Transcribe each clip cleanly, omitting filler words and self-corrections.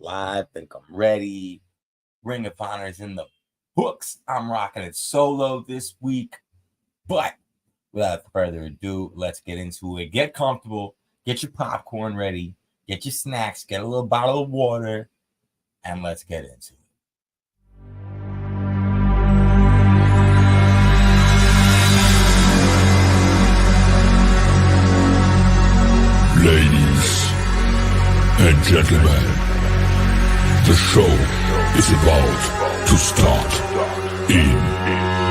live. Think I'm ready. Ring of Honor is in the books. I'm rocking it solo this week. But without further ado, let's get into it. Get comfortable. Get your popcorn ready. Get your snacks. Get a little bottle of water. And let's get into it. Ladies and gentlemen, the show is about to start in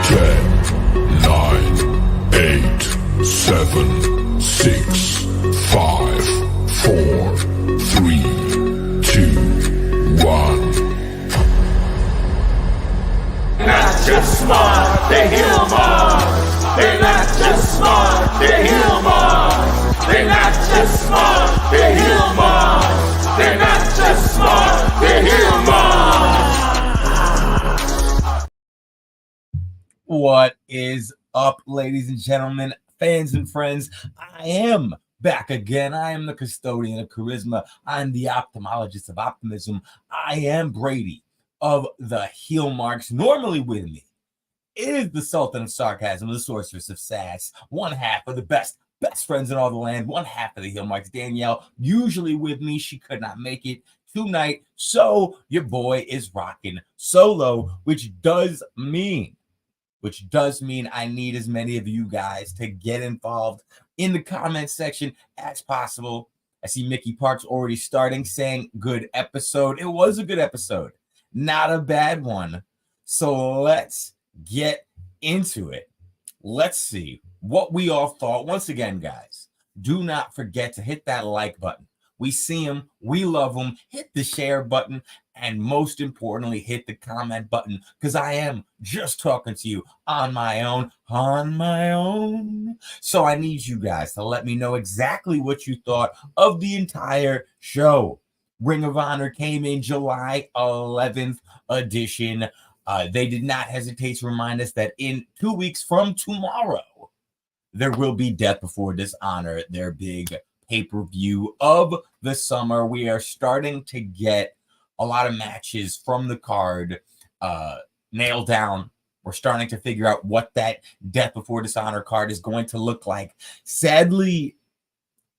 10, 9, 8, 7, 6, 5, 4, 3, 2, 1. Not just smart, they heal Mars. They're not just smart, they heal Mars. They're not just smart, they heal Mars. They're not just smart, they heal Mars. What is up, ladies and gentlemen, fans and friends? I am back again. I am the custodian of charisma. I'm the ophthalmologist of optimism. I am Brady of the heel marks. Normally with me is the Sultan of Sarcasm, the Sorceress of Sass, one half of the best friends in all the land, one half of the heel marks, Danielle, usually with me. She could not make it tonight, so your boy is rocking solo, which does mean I need as many of you guys to get involved in the comment section as possible. I see Mickey Parks already starting, saying good episode. It was a good episode, not a bad one. So let's get into it. Let's see what we all thought. Once again, guys, do not forget to hit that like button. We see them, we love them. Hit the share button, and most importantly, hit the comment button, because I am just talking to you on my own. So I need you guys to let me know exactly what you thought of the entire show. Ring of Honor came in July 11th edition. They did not hesitate to remind us that in 2 weeks from tomorrow, there will be Death Before Dishonor, their big pay-per-view of the summer. We are starting to get a lot of matches from the card nailed down. We're starting to figure out what that Death Before Dishonor card is going to look like. Sadly,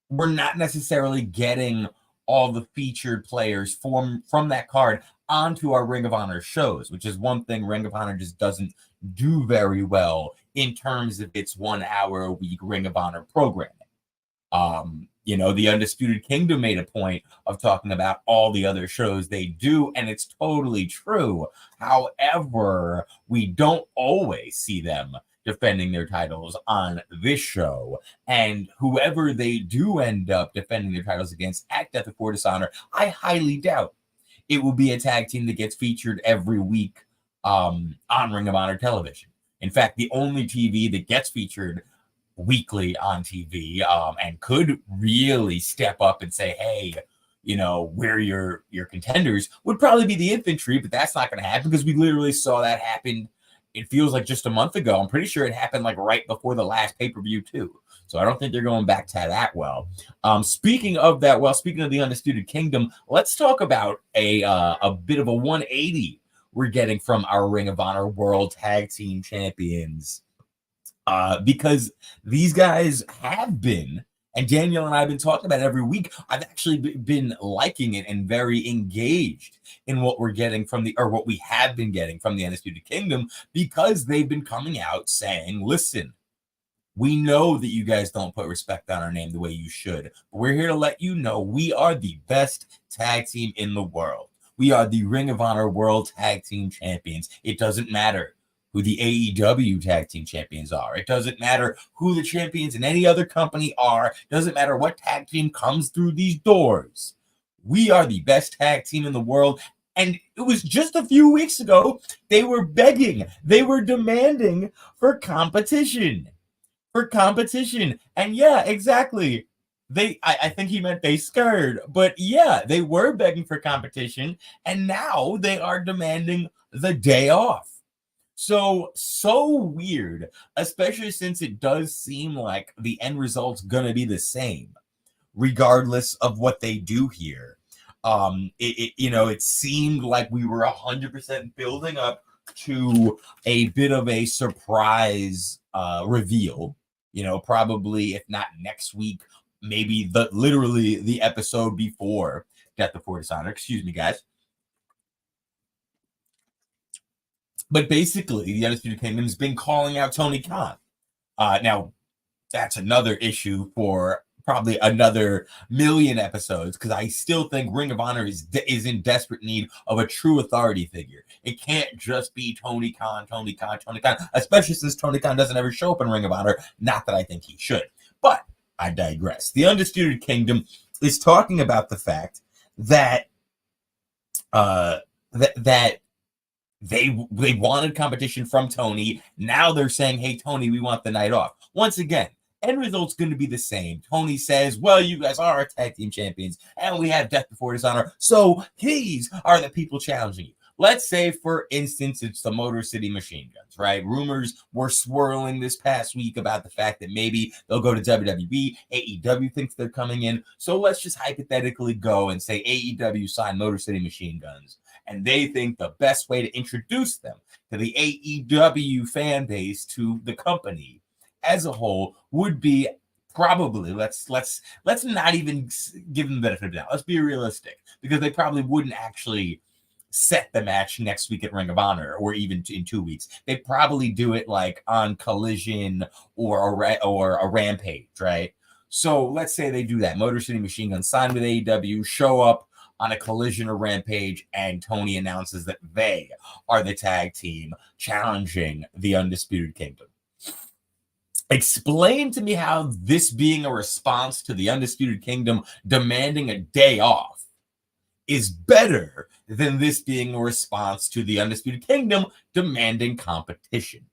we're not necessarily getting all the featured players from that card onto our Ring of Honor shows, which is one thing Ring of Honor just doesn't do very well in terms of its 1 hour a week Ring of Honor programming. The Undisputed Kingdom made a point of talking about all the other shows they do, and it's totally true. However, we don't always see them defending their titles on this show, and whoever they do end up defending their titles against at Death Before Dishonor, I highly doubt it will be a tag team that gets featured every week on Ring of Honor television. In fact, the only TV that gets featured weekly on TV and could really step up and say, hey, we're your contenders, would probably be the Infantry, but that's not going to happen because we literally saw that happen. It feels like just a month ago. I'm pretty sure it happened like right before the last pay-per-view too. So I don't think they're going back to that well. Speaking of that, speaking of the Undisputed Kingdom, let's talk about a bit of a 180 we're getting from our Ring of Honor World Tag Team Champions. Because these guys have been, and Danielle and I have been talking about it every week. I've actually been liking it and very engaged in what we're getting what we have been getting from the Undisputed Kingdom, because they've been coming out saying, listen, we know that you guys don't put respect on our name the way you should, but we're here to let you know we are the best tag team in the world. We are the Ring of Honor World Tag Team Champions. It doesn't matter who the AEW Tag Team Champions are. It doesn't matter who the champions in any other company are. It doesn't matter what tag team comes through these doors. We are the best tag team in the world. And it was just a few weeks ago, they were begging, they were demanding for competition. And yeah, exactly. I think he meant they scared, but yeah, they were begging for competition, and now they are demanding the day off. So weird, especially since it does seem like the end result's gonna be the same, regardless of what they do here. It seemed like we were 100% building up to a bit of a surprise reveal. Probably if not next week, maybe literally the episode before Death Before Dishonor. Excuse me, guys. But basically, the Undisputed Kingdom's been calling out Tony Khan. Now, that's another issue for probably another million episodes, because I still think Ring of Honor is in desperate need of a true authority figure. It can't just be Tony Khan, especially since Tony Khan doesn't ever show up in Ring of Honor. Not that I think he should, but I digress. The Undisputed Kingdom is talking about the fact that that they wanted competition from Tony. Now they're saying, hey, Tony, we want the night off. Once again, end result's going to be the same. Tony says, well, you guys are our tag team champions, and we have Death Before Dishonor, so these are the people challenging you. Let's say, for instance, it's the Motor City Machine Guns, right? Rumors were swirling this past week about the fact that maybe they'll go to WWE. AEW thinks they're coming in. So let's just hypothetically go and say AEW signed Motor City Machine Guns, and they think the best way to introduce them to the AEW fan base, to the company as a whole, would be probably, let's not even give them the benefit of the doubt. Let's be realistic, because they probably wouldn't actually set the match next week at Ring of Honor, or even in 2 weeks. They probably do it like on Collision or a Rampage, right? So let's say they do that. Motor City Machine Guns sign with AEW, show up on a Collision or Rampage, and Tony announces that they are the tag team challenging the Undisputed Kingdom. Explain to me how this being a response to the Undisputed Kingdom demanding a day off is better than this being a response to the Undisputed Kingdom demanding competition.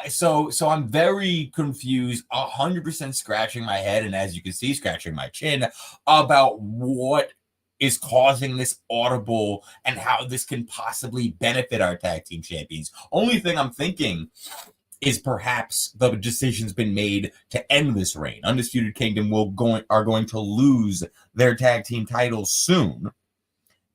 So I'm very confused, 100% scratching my head, and as you can see, scratching my chin, about what is causing this audible and how this can possibly benefit our tag team champions. Only thing I'm thinking is perhaps the decision's been made to end this reign. Undisputed Kingdom are going to lose their tag team titles soon.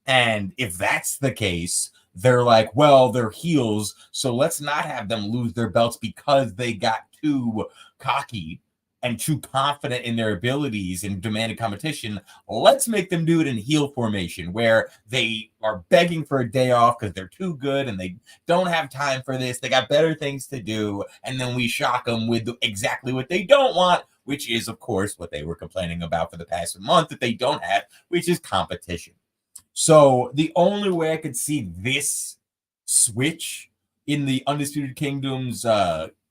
And if that's the case, they're like, well, they're heels, so let's not have them lose their belts because they got too cocky and too confident in their abilities and demanded competition. Let's make them do it in heel formation, where they are begging for a day off because they're too good and they don't have time for this. They got better things to do. And then we shock them with exactly what they don't want, which is, of course, what they were complaining about for the past month that they don't have, which is competition. So the only way I could see this switch in the Undisputed Kingdom's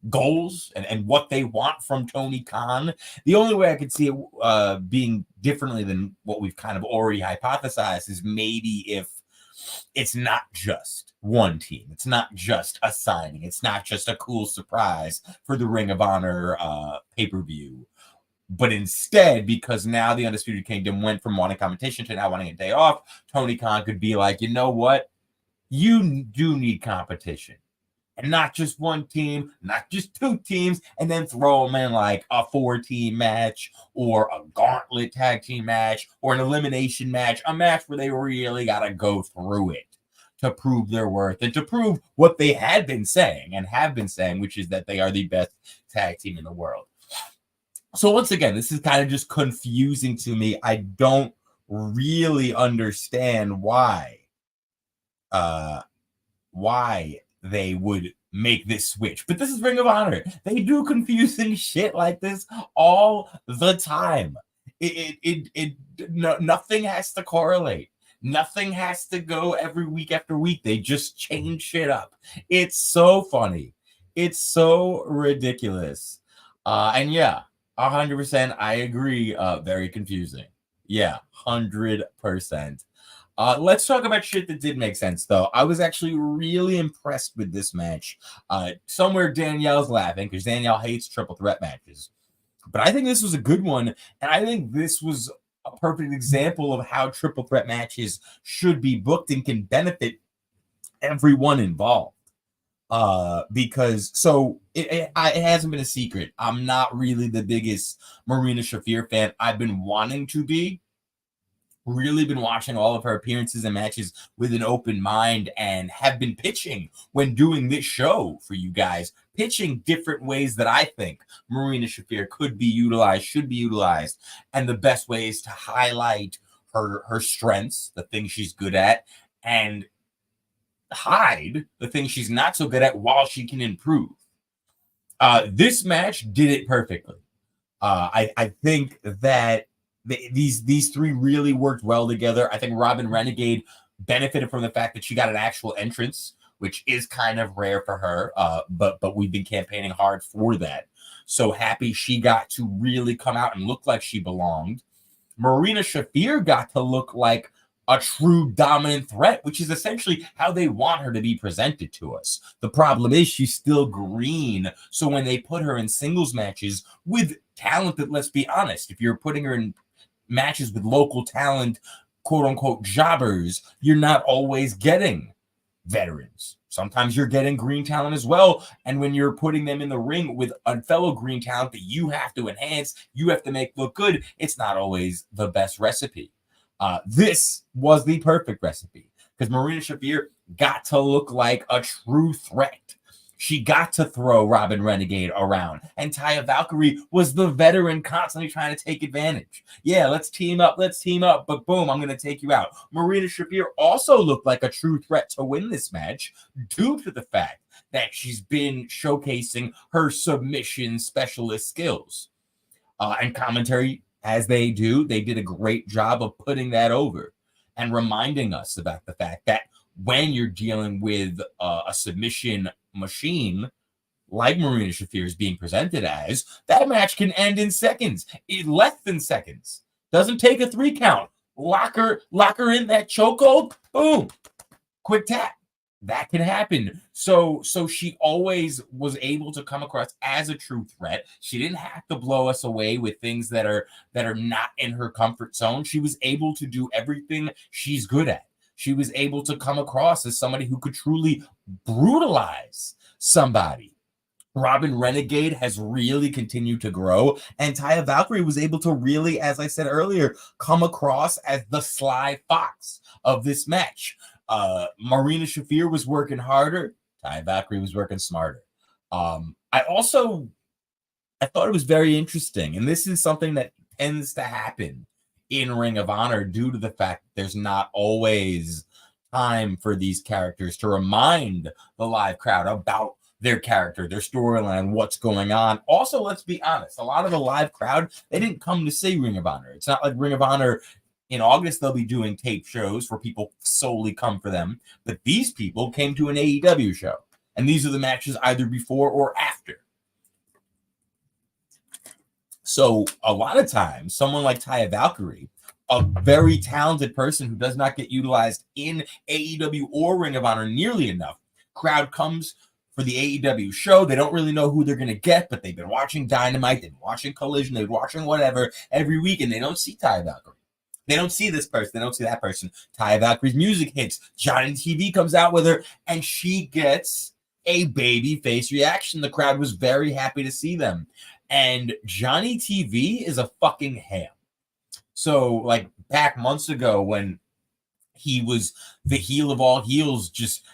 goals and what they want from Tony Khan, the only way I could see it being differently than what we've kind of already hypothesized is maybe if it's not just one team, it's not just a signing, it's not just a cool surprise for the Ring of Honor pay-per-view, but instead, because now the Undisputed Kingdom went from wanting competition to now wanting a day off, Tony Khan could be like, you know what, you do need competition. And not just one team, not just two teams, and then throw them in like a 4-team match or a gauntlet tag team match or an elimination match, a match where they really got to go through it to prove their worth and to prove what they had been saying and have been saying, which is that they are the best tag team in the world. So once again, this is kind of just confusing to me. I don't really understand why they would make this switch. But this is Ring of Honor. They do confusing shit like this all the time. Nothing has to correlate. Nothing has to go every week after week. They just change shit up. It's so funny. It's so ridiculous. And yeah, 100%, I agree. Very confusing. Yeah, 100%. Let's talk about shit that did make sense, though. I was actually really impressed with this match. Somewhere Danielle's laughing because Danielle hates triple threat matches. But I think this was a good one, and I think this was a perfect example of how triple threat matches should be booked and can benefit everyone involved. Because it hasn't been a secret. I'm not really the biggest Marina Shafir fan. I've been wanting to be. really been watching all of her appearances and matches with an open mind, and have been pitching when doing this show for you guys, pitching different ways that I think Marina Shafir could be utilized, should be utilized, and the best ways to highlight her strengths, the things she's good at, and hide the things she's not so good at while she can improve. This match did it perfectly. I think that these three really worked well together. I think Robin Renegade benefited from the fact that she got an actual entrance, which is kind of rare for her, but we've been campaigning hard for that. So happy she got to really come out and look like she belonged. Marina Shafir got to look like a true dominant threat, which is essentially how they want her to be presented to us. The problem is she's still green, so when they put her in singles matches with talent that, let's be honest, if you're putting her in matches with local talent, quote-unquote jobbers, you're not always getting veterans. Sometimes you're getting green talent as well, and when you're putting them in the ring with a fellow green talent that you have to enhance, you have to make look good, it's not always the best recipe. This was the perfect recipe because Marina Shafir got to look like a true threat. She got to throw Robin Renegade around, and Taya Valkyrie was the veteran constantly trying to take advantage. Yeah, let's team up, but boom, I'm going to take you out. Marina Shafir also looked like a true threat to win this match due to the fact that she's been showcasing her submission specialist skills. And commentary, as they do, they did a great job of putting that over and reminding us about the fact that when you're dealing with a submission machine like Marina Shafir is being presented as, that match can end in seconds, less than seconds. Doesn't take a 3 count. Lock her in that chokehold. Boom, quick tap. That can happen. So she always was able to come across as a true threat. She didn't have to blow us away with things that are not in her comfort zone. She was able to do everything she's good at. She was able to come across as somebody who could truly brutalize somebody. Robin Renegade has really continued to grow, and Taya Valkyrie was able to really, as I said earlier, come across as the sly fox of this match. Marina Shafir was working harder. Taya Valkyrie was working smarter. I thought it was very interesting, and this is something that tends to happen in Ring of Honor due to the fact that there's not always time for these characters to remind the live crowd about their character, their storyline, what's going on. Also, let's be honest, a lot of the live crowd, they didn't come to see Ring of Honor. It's not like Ring of Honor in August, they'll be doing tape shows where people solely come for them. But these people came to an AEW show. And these are the matches either before or after. So a lot of times, someone like Taya Valkyrie, a very talented person who does not get utilized in AEW or Ring of Honor nearly enough, crowd comes for the AEW show. They don't really know who they're going to get, but they've been watching Dynamite, they've been watching Collision, they've been watching whatever every week, and they don't see Taya Valkyrie. They don't see this person. They don't see that person. Taya Valkyrie's music hits. Johnny TV comes out with her, and she gets a baby face reaction. The crowd was very happy to see them. And Johnny TV is a fucking ham. So, like, back months ago when he was the heel of all heels, just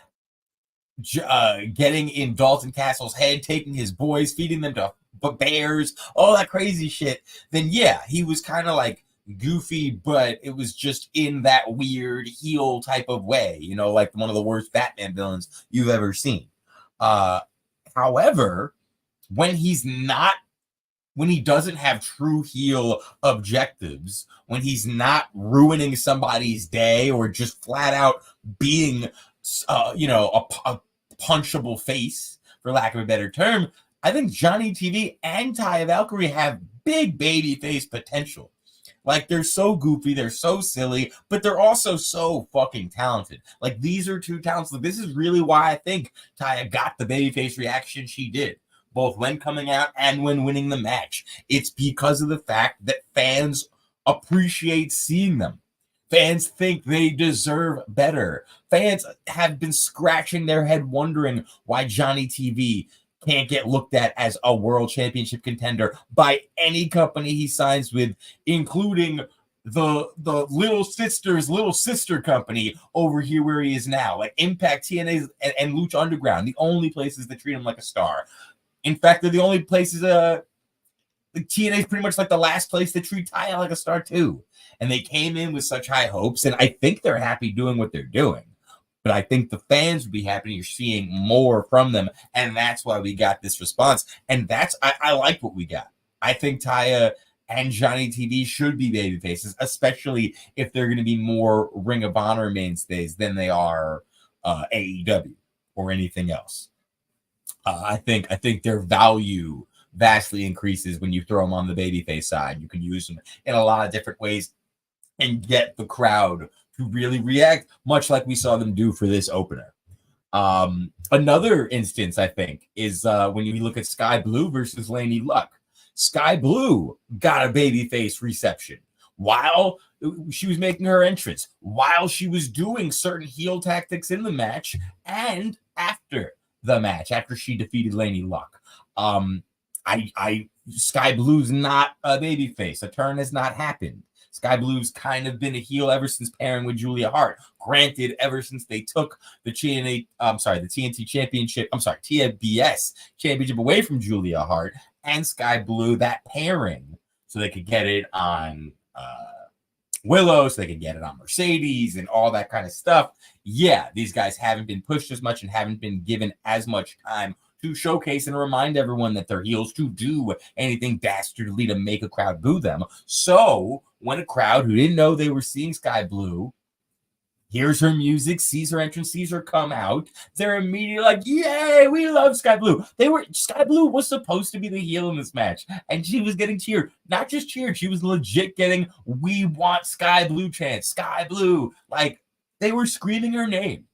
getting in Dalton Castle's head, taking his boys, feeding them to bears, all that crazy shit, then yeah, he was kind of like goofy, but it was just in that weird heel type of way, you know, like one of the worst Batman villains you've ever seen. However, when he doesn't have true heel objectives, when he's not ruining somebody's day or just flat out being, a punchable face, for lack of a better term, I think Johnny TV and Taya Valkyrie have big baby face potential. Like, they're so goofy, they're so silly, but they're also so fucking talented. Like, these are two talents. Like, this is really why I think Taya got the babyface reaction she did, both when coming out and when winning the match. It's because of the fact that fans appreciate seeing them. Fans think they deserve better. Fans have been scratching their head wondering why Johnny TV can't get looked at as a world championship contender by any company he signs with, including the little sister company over here where he is now, like Impact, TNA, and Lucha Underground, the only places that treat him like a star. In fact, they're the only places. The TNA is pretty much like the last place that treat Taya like a star too. And they came in with such high hopes, and I think they're happy doing what they're doing. But I think the fans would be happy you're seeing more from them, and that's why we got this response. And I like what we got. I think Taya and Johnny TV should be baby faces, especially if they're going to be more Ring of Honor mainstays than they are AEW or anything else. I think their value vastly increases when you throw them on the babyface side. You can use them in a lot of different ways and get the crowd to really react, much like we saw them do for this opener. Another instance, I think, is when you look at Sky Blue versus Lady Luck. Sky Blue got a babyface reception while she was making her entrance, while she was doing certain heel tactics in the match, and after the match, after she defeated Lady Luck. Sky Blue's not a babyface. A turn has not happened. Sky Blue's kind of been a heel ever since pairing with Julia Hart. Granted, ever since they took the TNT championship, TBS championship away from Julia Hart and Sky Blue, that pairing, so they could get it on Willow, so they could get it on Mercedes and all that kind of stuff. Yeah, these guys haven't been pushed as much and haven't been given as much time to showcase and remind everyone that they're heels, to do anything dastardly to make a crowd boo them. So when a crowd who didn't know they were seeing Sky Blue hears her music, sees her entrance, sees her come out, they're immediately like, yay, we love Sky Blue. Sky Blue was supposed to be the heel in this match, and she was getting cheered. Not just cheered, she was legit getting, we want Sky Blue chants. Sky Blue. Like, they were screaming her name.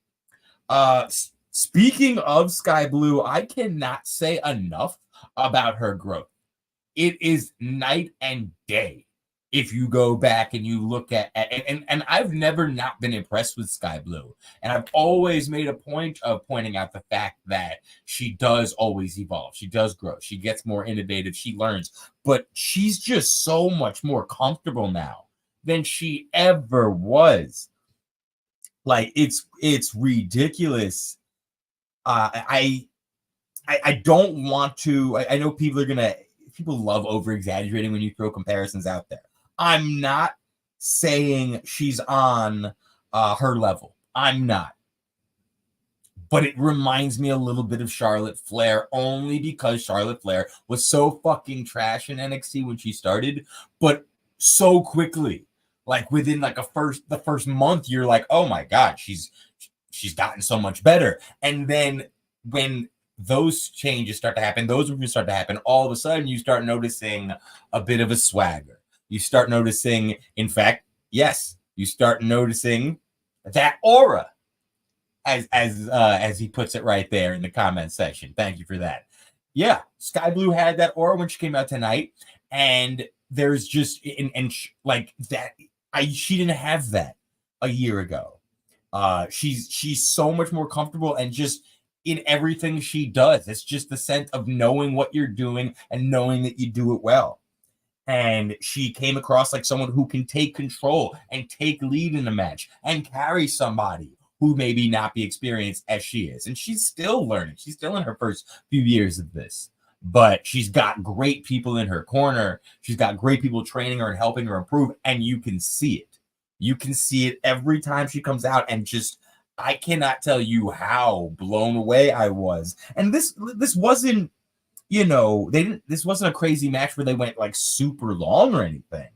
Speaking of Sky Blue, I cannot say enough about her growth. It is night and day. If you go back and you look at and I've never not been impressed with Sky Blue. And I've always made a point of pointing out the fact that she does always evolve. She does grow. She gets more innovative. She learns. But she's just so much more comfortable now than she ever was. Like, it's ridiculous. I don't want to. I know people love over exaggerating when you throw comparisons out there. I'm not saying she's on her level. I'm not. But it reminds me a little bit of Charlotte Flair, only because Charlotte Flair was so fucking trash in NXT when she started, but so quickly, like within like the first month, you're like, oh my God, she's gotten so much better. And then when those changes start to happen, those reviews start to happen, all of a sudden you start noticing a bit of a swagger. You start noticing, in fact, yes, you start noticing that aura, as he puts it right there in the comment section. Thank you for that. Yeah, Sky Blue had that aura when she came out tonight, and there's just like that. She didn't have that a year ago. She's so much more comfortable and just in everything she does. It's just the sense of knowing what you're doing and knowing that you do it well. And she came across like someone who can take control and take lead in a match and carry somebody who maybe not be experienced as she is. And she's still learning. She's still in her first few years of this. But she's got great people in her corner. She's got great people training her and helping her improve. And you can see it. You can see it every time she comes out. And just, I cannot tell you how blown away I was. And this wasn't, this wasn't a crazy match where they went like super long or anything.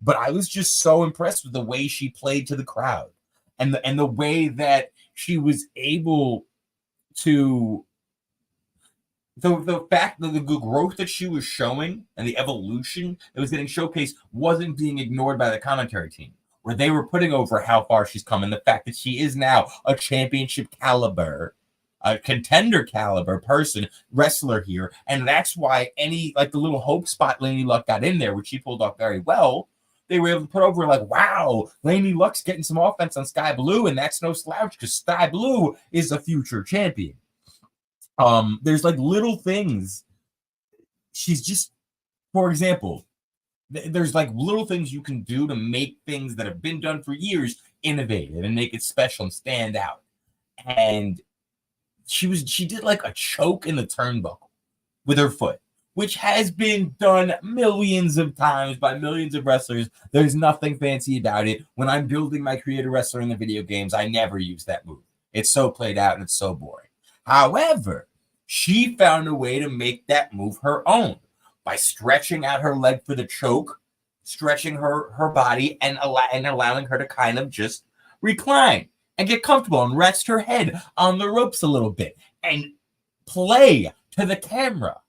But I was just so impressed with the way she played to the crowd and the way that she was able to, the fact that the growth that she was showing and the evolution that was getting showcased wasn't being ignored by the commentary team, where they were putting over how far she's come and the fact that she is now a championship caliber, a contender caliber wrestler here. And that's why the little hope spot Lady Luck got in there, which she pulled off very well, they were able to put over like, wow, Lady Luck's getting some offense on Sky Blue, and that's no slouch because Sky Blue is a future champion. There's like little things. She's just, for example, there's like little things you can do to make things that have been done for years innovative and make it special and stand out. And she did like a choke in the turnbuckle with her foot, which has been done millions of times by millions of wrestlers. There's nothing fancy about it. When I'm building my creator wrestler in the video games, I never use that move. It's so played out and it's so boring. However, she found a way to make that move her own by stretching out her leg for the choke, stretching her body, and allowing her to kind of just recline and get comfortable and rest her head on the ropes a little bit and play to the camera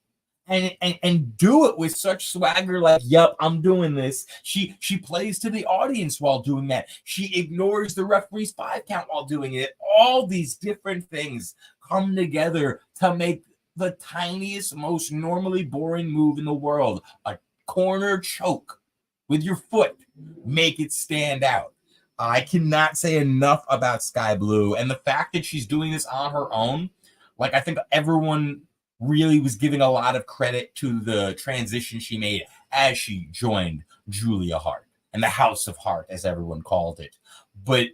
and do it with such swagger, like, yep, I'm doing this. She plays to the audience while doing that. She ignores the referee's 5 count while doing it. All these different things come together to make the tiniest, most normally boring move in the world, a corner choke with your foot, make it stand out. I cannot say enough about Sky Blue, and the fact that she's doing this on her own. Like, I think everyone really was giving a lot of credit to the transition she made as she joined Julia Hart and the House of Hart, as everyone called it. But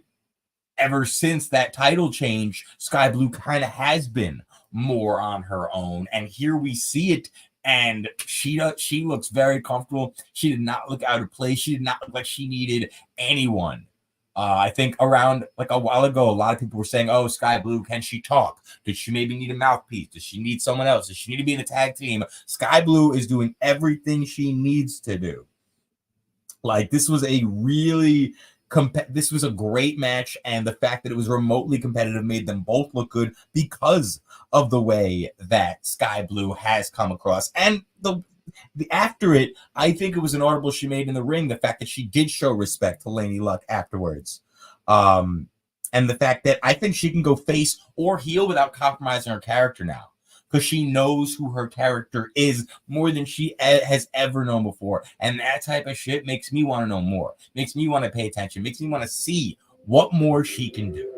ever since that title change, Sky Blue kind of has been more on her own, and here we see it. And she looks very comfortable. She did not look out of place. She did not look like she needed anyone. I think around like a while ago, a lot of people were saying, oh, Sky Blue, can she talk? Does she maybe need a mouthpiece? Does she need someone else? Does she need to be in a tag team? Sky Blue is doing everything she needs to do. Like, this was a really this was a great match, and the fact that it was remotely competitive made them both look good because of the way that Sky Blue has come across. And after it, I think it was an audible she made in the ring, the fact that she did show respect to Lanie Luck afterwards. And the fact that I think she can go face or heel without compromising her character now, because she knows who her character is more than she has ever known before. And that type of shit makes me want to know more, makes me want to pay attention, makes me want to see what more she can do.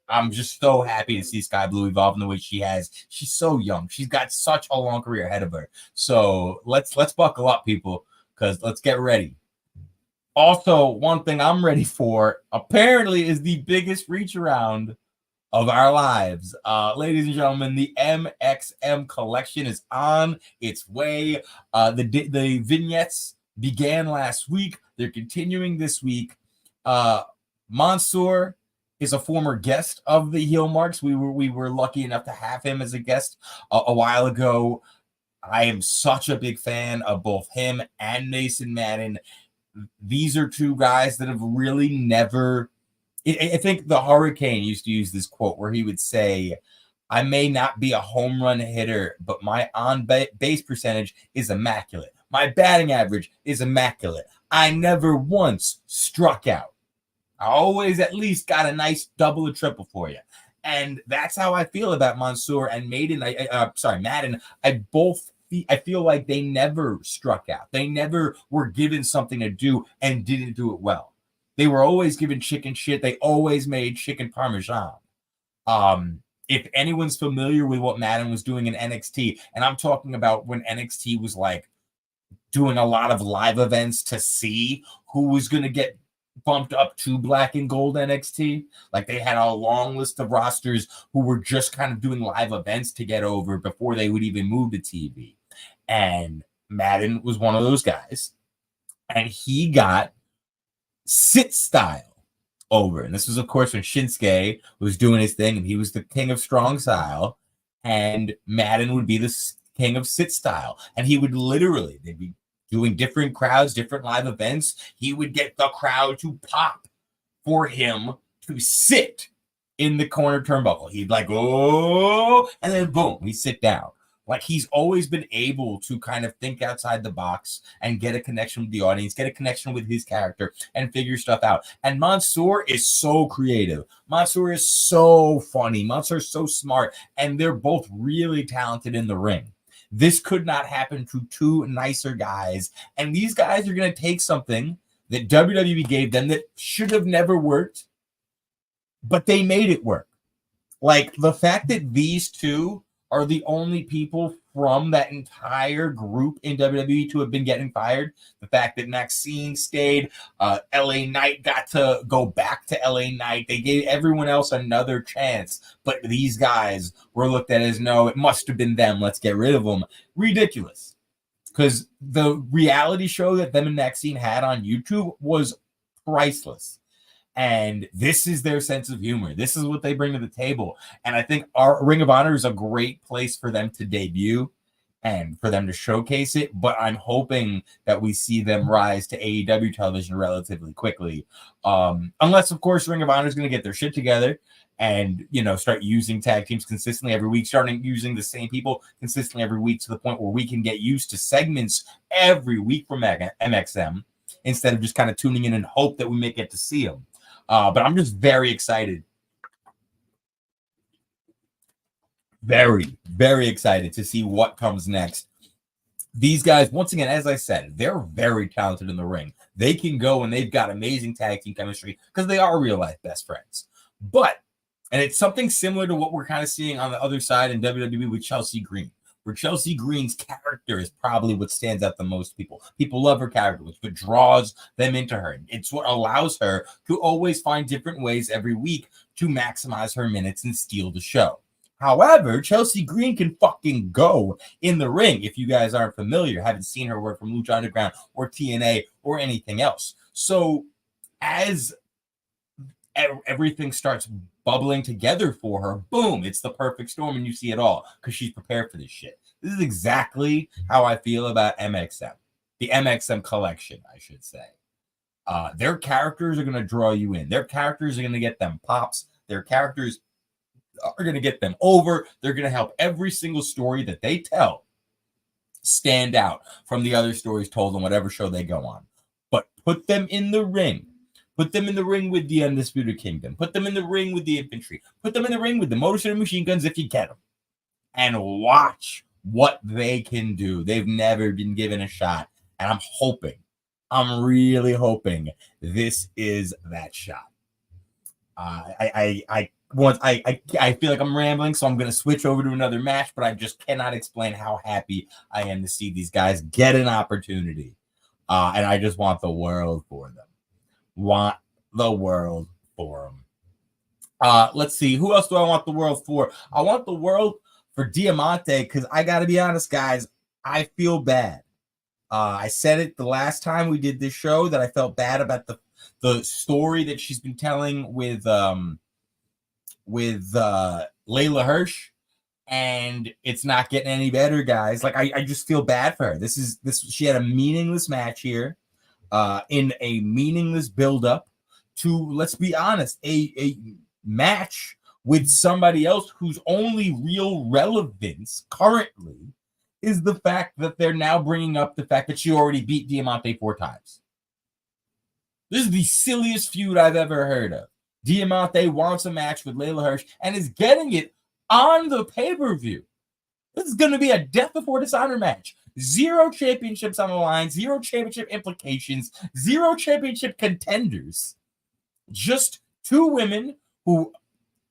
I'm just so happy to see Sky Blue evolve in the way she has. She's so young. She's got such a long career ahead of her. So let's buckle up, people, because let's get ready. Also, one thing I'm ready for apparently is the biggest reach around of our lives. Ladies and gentlemen, the MXM collection is on its way. The vignettes began last week. They're continuing this week. Mansoor is a former guest of the Heel Marks. We were lucky enough to have him as a guest a while ago. I am such a big fan of both him and Mason Madden. These are two guys that have really never... I think the Hurricane used to use this quote where he would say, I may not be a home run hitter, but my on-base percentage is immaculate. My batting average is immaculate. I never once struck out. I always at least got a nice double or triple for you. And that's how I feel about Mansoor and Madden. I feel like they never struck out. They never were given something to do and didn't do it well. They were always given chicken shit. They always made chicken parmesan. If anyone's familiar with what Madden was doing in NXT, and I'm talking about when NXT was like doing a lot of live events to see who was going to get bumped up to black and gold NXT. Like, they had a long list of rosters who were just kind of doing live events to get over before they would even move to TV. And Madden was one of those guys. And he got sit style over. And this was, of course, when Shinsuke was doing his thing and he was the king of strong style. And Madden would be the king of sit style. And he would literally, they'd be doing different crowds, different live events. He would get the crowd to pop for him to sit in the corner turnbuckle. He'd like, oh, and then boom, he'd sit down. Like, he's always been able to kind of think outside the box and get a connection with the audience, get a connection with his character, and figure stuff out. And Mansoor is so creative. Mansoor is so funny. Mansoor is so smart. And they're both really talented in the ring. This could not happen to two nicer guys. And these guys are going to take something that WWE gave them that should have never worked, but they made it work. Like, the fact that these two are the only people from that entire group in WWE to have been getting fired. The fact that Maxine stayed, LA Knight got to go back to LA Knight. They gave everyone else another chance, but these guys were looked at as, no, it must have been them. Let's get rid of them. Ridiculous. Because the reality show that them and Maxine had on YouTube was priceless. And this is their sense of humor. This is what they bring to the table. And I think our Ring of Honor is a great place for them to debut and for them to showcase it. But I'm hoping that we see them rise to AEW television relatively quickly. Unless, of course, Ring of Honor is going to get their shit together and, you know, start using tag teams consistently every week, starting using the same people consistently every week to the point where we can get used to segments every week from MXM instead of just kind of tuning in and hope that we may get to see them. But I'm just very excited. Very, very excited to see what comes next. These guys, once again, as I said, they're very talented in the ring. They can go and they've got amazing tag team chemistry because they are real life best friends. But, and it's something similar to what we're kind of seeing on the other side in WWE with Chelsea Green, where Chelsea Green's character is probably what stands out the most people. People love her character, which what draws them into her. It's what allows her to always find different ways every week to maximize her minutes and steal the show. However, Chelsea Green can fucking go in the ring. If you guys aren't familiar, haven't seen her work from Lucha Underground or TNA or anything else. So as everything starts bubbling together for her, boom, it's the perfect storm and you see it all because she's prepared for this shit. This is exactly how I feel about MXM. The MXM collection, I should say. Their characters are going to draw you in. Their characters are going to get them pops. Their characters are going to get them over. They're going to help every single story that they tell stand out from the other stories told on whatever show they go on. But put them in the ring. Put them in the ring with the Undisputed Kingdom. Put them in the ring with the Infantry. Put them in the ring with the Motor City Machine Guns if you get them. And watch what they can do. They've never been given a shot. And I'm really hoping this is that shot. I feel like I'm rambling, so I'm going to switch over to another match, but I just cannot explain how happy I am to see these guys get an opportunity. And I just want the world for them. Want the world for them. Let's see. Who else do I want the world for? I want the world for Diamante because I got to be honest, guys, I feel bad. I said it the last time we did this show that I felt bad about the story that she's been telling with Layla Hirsch, and it's not getting any better, guys. Like I just feel bad for her. She had a meaningless match here, in a meaningless build-up to, let's be honest, a match with somebody else whose only real relevance currently is the fact that they're now bringing up the fact that she already beat Diamante 4 times. This is the silliest feud I've ever heard of. Diamante wants a match with Layla Hirsch and is getting it on the pay-per-view. This is going to be a Death Before Dishonor match. 0 championships on the line, 0 championship implications, 0 championship contenders. Just 2 women who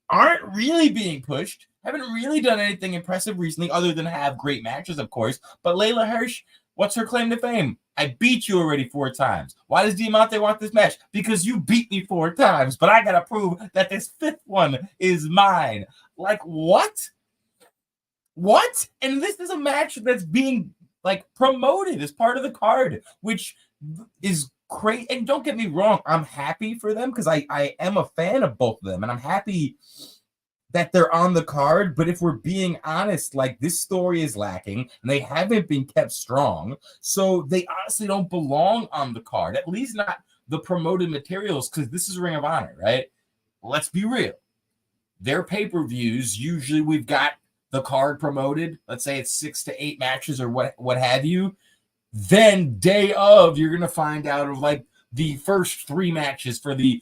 aren't really being pushed, haven't really done anything impressive recently other than have great matches, of course. But Layla Hirsch, what's her claim to fame? I beat you already 4 times. Why does Diamante want this match? Because you beat me 4 times, but I got to prove that this 5th one is mine. Like, what? What? And this is a match that's being, like, promoted as part of the card, which is great. And don't get me wrong, I'm happy for them because I am a fan of both of them, and I'm happy that they're on the card. But if we're being honest, like, this story is lacking and they haven't been kept strong, so they honestly don't belong on the card, at least not the promoted materials, because this is Ring of Honor, right? Let's be real. Their pay-per-views, usually we've got the card promoted. Let's say it's 6 to 8 matches or what have you. Then day of, you're going to find out of, like, the first 3 matches for the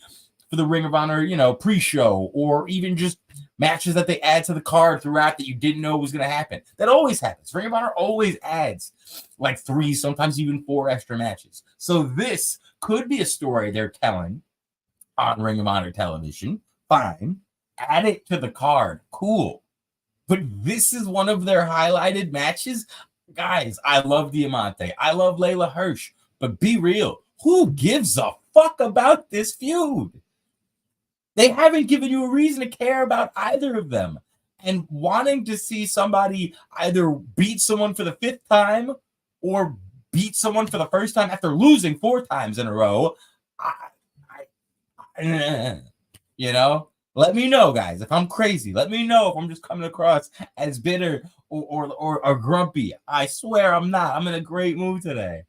Ring of Honor, you know, pre-show, or even just matches that they add to the card throughout that you didn't know was going to happen. That always happens. Ring of Honor always adds like 3, sometimes even 4 extra matches. So this could be a story they're telling on Ring of Honor television. Fine. Add it to the card. Cool. But this is one of their highlighted matches. Guys, I love Diamante. I love Layla Hirsch. But be real. Who gives a fuck about this feud? They haven't given you a reason to care about either of them. And wanting to see somebody either beat someone for the 5th time or beat someone for the first time after losing 4 times in a row, you know, let me know, guys, if I'm crazy. Let me know if I'm just coming across as bitter or grumpy. I swear I'm not. I'm in a great mood today.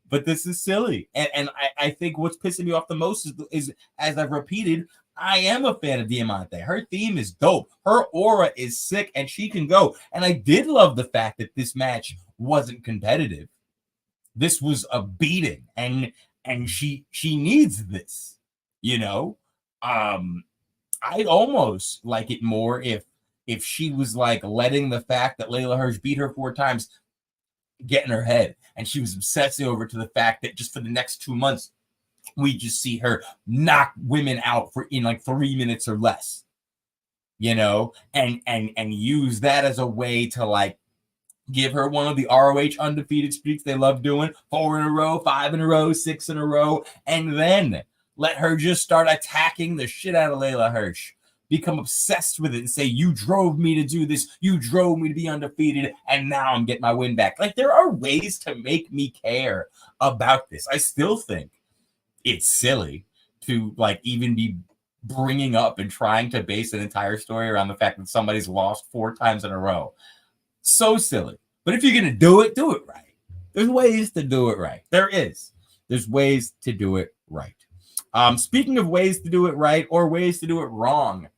But this is silly. And I think what's pissing me off the most is, as I've repeated, I am a fan of Diamante. Her theme is dope. Her aura is sick, and she can go. And I did love the fact that this match wasn't competitive. This was a beating, and she needs this, you know. I'd almost like it more if she was like letting the fact that Layla Hirsch beat her 4 times get in her head, and she was obsessing over to the fact that just for the next 2 months we just see her knock women out in like 3 minutes or less, you know, and use that as a way to like give her one of the ROH undefeated streaks they love doing, 4 in a row, 5 in a row, 6 in a row, and then let her just start attacking the shit out of Layla Hirsch. Become obsessed with it and say, you drove me to do this. You drove me to be undefeated, and now I'm getting my win back. Like, there are ways to make me care about this. I still think it's silly to, like, even be bringing up and trying to base an entire story around the fact that somebody's lost 4 times in a row. So silly. But if you're going to do it right. There's ways to do it right. There's ways to do it right. Speaking of ways to do it right or ways to do it wrong,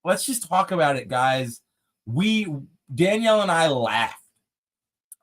let's just talk about it, guys. Danielle and I laughed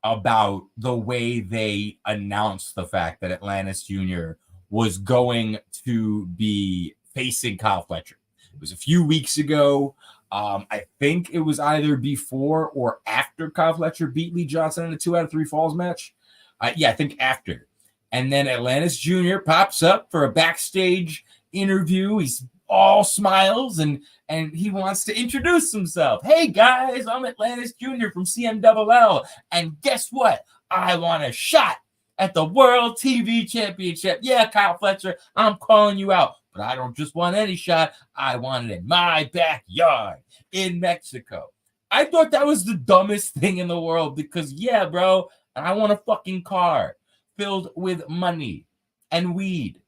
about the way they announced the fact that Atlantis Jr. was going to be facing Kyle Fletcher. It was a few weeks ago. I think it was either before or after Kyle Fletcher beat Lee Johnson in a 2 out of 3 falls match. I think after. And then Atlantis Jr. pops up for a backstage interview. He's all smiles and he wants to introduce himself. Hey guys, I'm Atlantis Jr. from CMLL. And guess what? I want a shot at the World TV Championship. Yeah, Kyle Fletcher, I'm calling you out. But I don't just want any shot. I want it in my backyard in Mexico. I thought that was the dumbest thing in the world because, yeah, bro, I want a fucking car filled with money and weed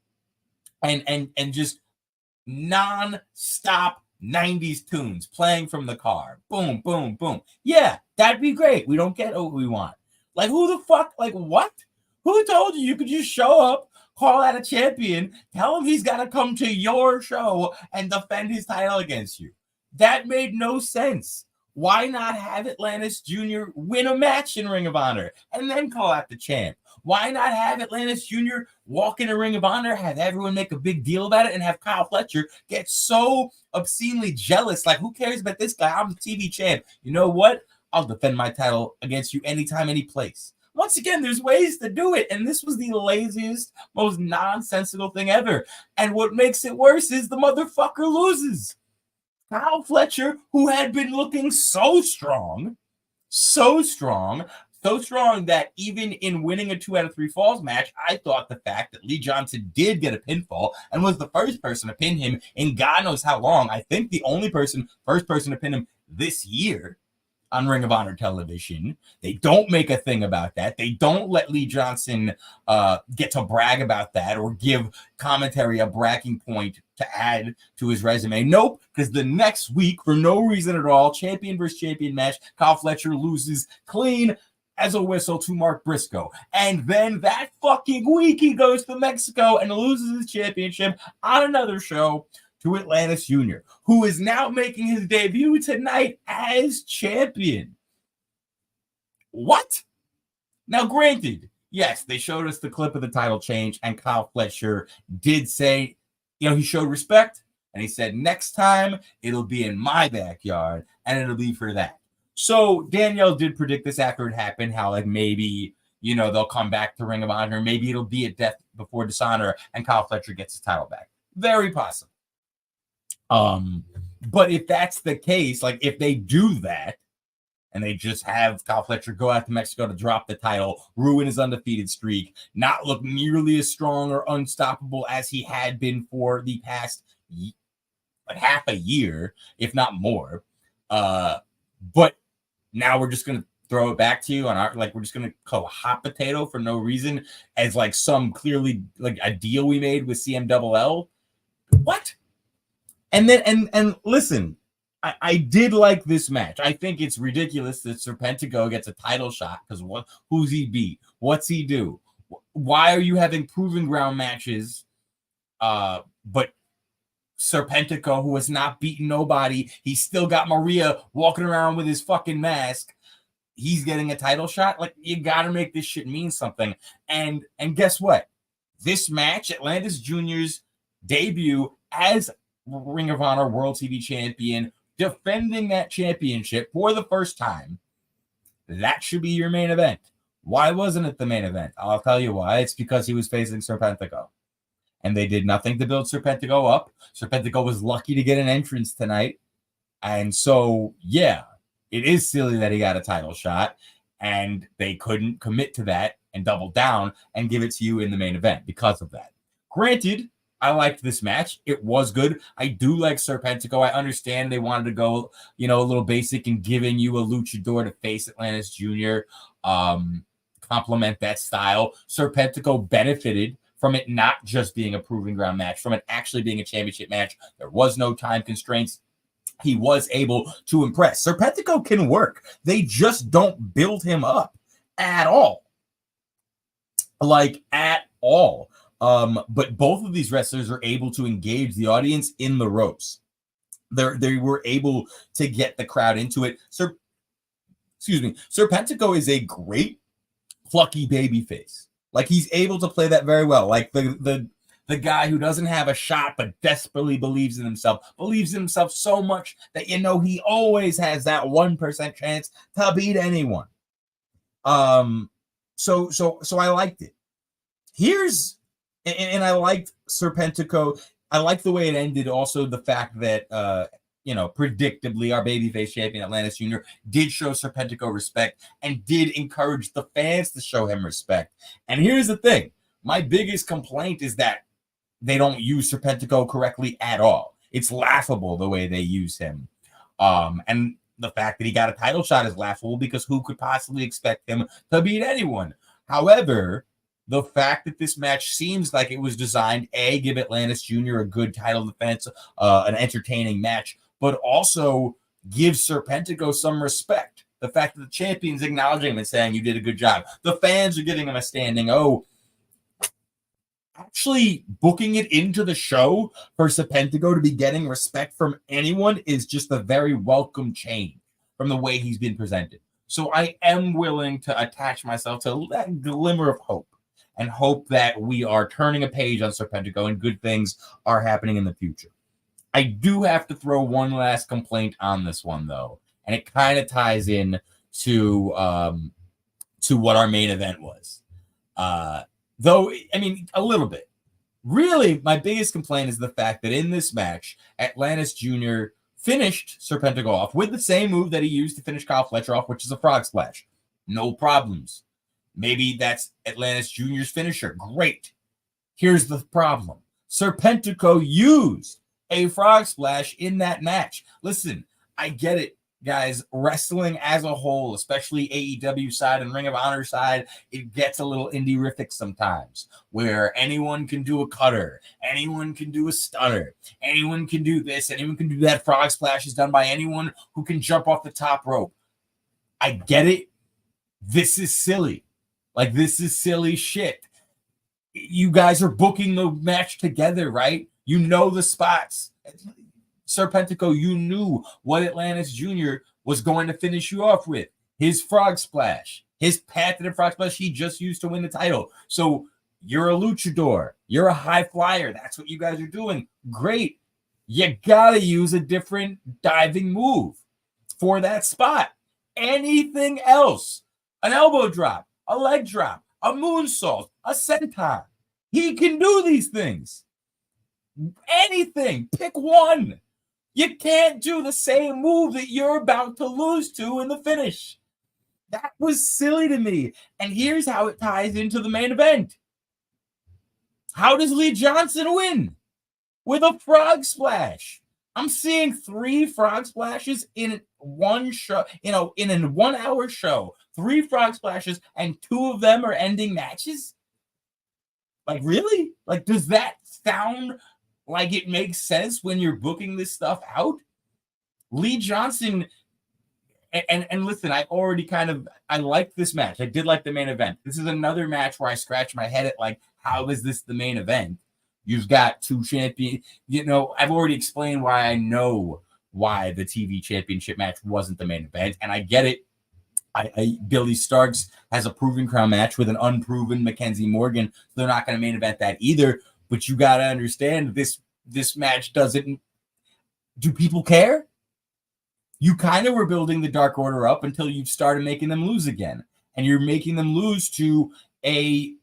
and just non-stop 90s tunes playing from the car. Boom, boom, boom. Yeah, that'd be great. We don't get what we want. Like, who the fuck? Like, what? Who told you could just show up, call out a champion, tell him he's got to come to your show and defend his title against you? That made no sense. Why not have Atlantis Jr. win a match in Ring of Honor and then call out the champ? Why not have Atlantis Jr. walk in a Ring of Honor, have everyone make a big deal about it, and have Kyle Fletcher get so obscenely jealous? Like, who cares about this guy? I'm the TV champ. You know what? I'll defend my title against you anytime, any place. Once again, there's ways to do it, and this was the laziest, most nonsensical thing ever. And what makes it worse is the motherfucker loses. Kyle Fletcher, who had been looking so strong that even in winning a 2 out of 3 falls match, I thought the fact that Lee Johnson did get a pinfall and was the first person to pin him in God knows how long. I think the first person to pin him this year on Ring of Honor television. They don't make a thing about that. They don't let Lee Johnson get to brag about that or give commentary a bragging point to add to his resume. Nope, because the next week, for no reason at all, champion versus champion match, Kyle Fletcher loses clean as a whistle to Mark Briscoe. And then that fucking week, he goes to Mexico and loses his championship on another show to Atlantis Jr., who is now making his debut tonight as champion. What? Now, granted, yes, they showed us the clip of the title change, and Kyle Fletcher did say, you know, he showed respect, and he said, next time, it'll be in my backyard, and it'll be for that. So Danielle did predict this after it happened, how like maybe, you know, they'll come back to Ring of Honor, maybe it'll be a death before dishonor, and Kyle Fletcher gets his title back. Very possible. But if that's the case, like if they do that and they just have Kyle Fletcher go out to Mexico to drop the title, ruin his undefeated streak, not look nearly as strong or unstoppable as he had been for the past half a year, if not more. But now we're just going to throw it back to you on our, like, we're just going to call a hot potato for no reason as like some clearly like a deal we made with CMLL. What? And then, and listen, I did like this match. I think it's ridiculous that Serpentico gets a title shot because who's he beat? What's he do? Why are you having proven ground matches? But Serpentico, who has not beaten nobody, he's still got Maria walking around with his fucking mask. He's getting a title shot. Like, you got to make this shit mean something. And guess what? This match, Atlantis Jr.'s debut as Ring of Honor World TV champion, defending that championship for the first time, that should be your main event. Why wasn't it the main event? I'll tell you why. It's because he was facing Serpentico. And they did nothing to build Serpentico up. Serpentico was lucky to get an entrance tonight. And so, yeah, it is silly that he got a title shot. And they couldn't commit to that and double down and give it to you in the main event because of that. Granted, I liked this match. It was good. I do like Serpentico. I understand they wanted to go, a little basic and giving you a luchador to face Atlantis Jr., complement that style. Serpentico benefited from it not just being a proving ground match, from it actually being a championship match. There was no time constraints. He was able to impress. Serpentico can work. They just don't build him up at all. Like, at all. But both of these wrestlers are able to engage the audience in the ropes. They were able to get the crowd into it. Serpentico is a great plucky babyface. Like, he's able to play that very well. Like the guy who doesn't have a shot but desperately believes in himself so much that he always has that 1% chance to beat anyone. So I liked it. And I liked Serpentico. I liked the way it ended. Also, the fact that, predictably, our babyface champion, Atlantis Jr., did show Serpentico respect and did encourage the fans to show him respect. And here's the thing. My biggest complaint is that they don't use Serpentico correctly at all. It's laughable the way they use him. And the fact that he got a title shot is laughable because who could possibly expect him to beat anyone? However, the fact that this match seems like it was designed, A, give Atlantis Jr. a good title defense, an entertaining match, but also give Serpentico some respect. The fact that the champion's acknowledging him and saying, you did a good job. The fans are giving him a standing O. Actually booking it into the show for Serpentico to be getting respect from anyone is just a very welcome change from the way he's been presented. So I am willing to attach myself to that glimmer of hope. And hope that we are turning a page on Serpentico and good things are happening in the future. I do have to throw one last complaint on this one, though. And it kind of ties in to what our main event was. Though, I mean, a little bit. Really, my biggest complaint is the fact that in this match, Atlantis Jr. finished Serpentico off with the same move that he used to finish Kyle Fletcher off, which is a frog splash. No problems. Maybe that's Atlantis Jr.'s finisher. Great. Here's the problem. Serpentico used a frog splash in that match. Listen, I get it, guys. Wrestling as a whole, especially AEW side and Ring of Honor side, it gets a little indie-rific sometimes, where anyone can do a cutter, anyone can do a stunner, anyone can do this, anyone can do that. Frog splash is done by anyone who can jump off the top rope. I get it. This is silly. Like, this is silly shit. You guys are booking the match together, right? You know the spots. Serpentico, you knew what Atlantis Jr. was going to finish you off with. His frog splash. His patented frog splash he just used to win the title. So you're a luchador. You're a high flyer. That's what you guys are doing. Great. You gotta use a different diving move for that spot. Anything else. An elbow drop. A leg drop, a moonsault, a senton. He can do these things. Anything. Pick one. You can't do the same move that you're about to lose to in the finish. That was silly to me. And here's how it ties into the main event. How does Lee Johnson win? With a frog splash. I'm seeing 3 frog splashes in one show, in a 1 hour show. 3 frog splashes, and 2 of them are ending matches. Like, really? Like, does that sound like it makes sense when you're booking this stuff out? Lee Johnson, and listen, I liked this match. I did like the main event. This is another match where I scratch my head at, like, how is this the main event? You've got 2 champions. I've already explained why I know why the TV championship match wasn't the main event, and I get it. Billy Starks has a proven crown match with an unproven Mackenzie Morgan, so they're not going to main event that either. But you got to understand, this match doesn't. Do people care? You kind of were building the Dark Order up until you started making them lose again, and you're making them lose to a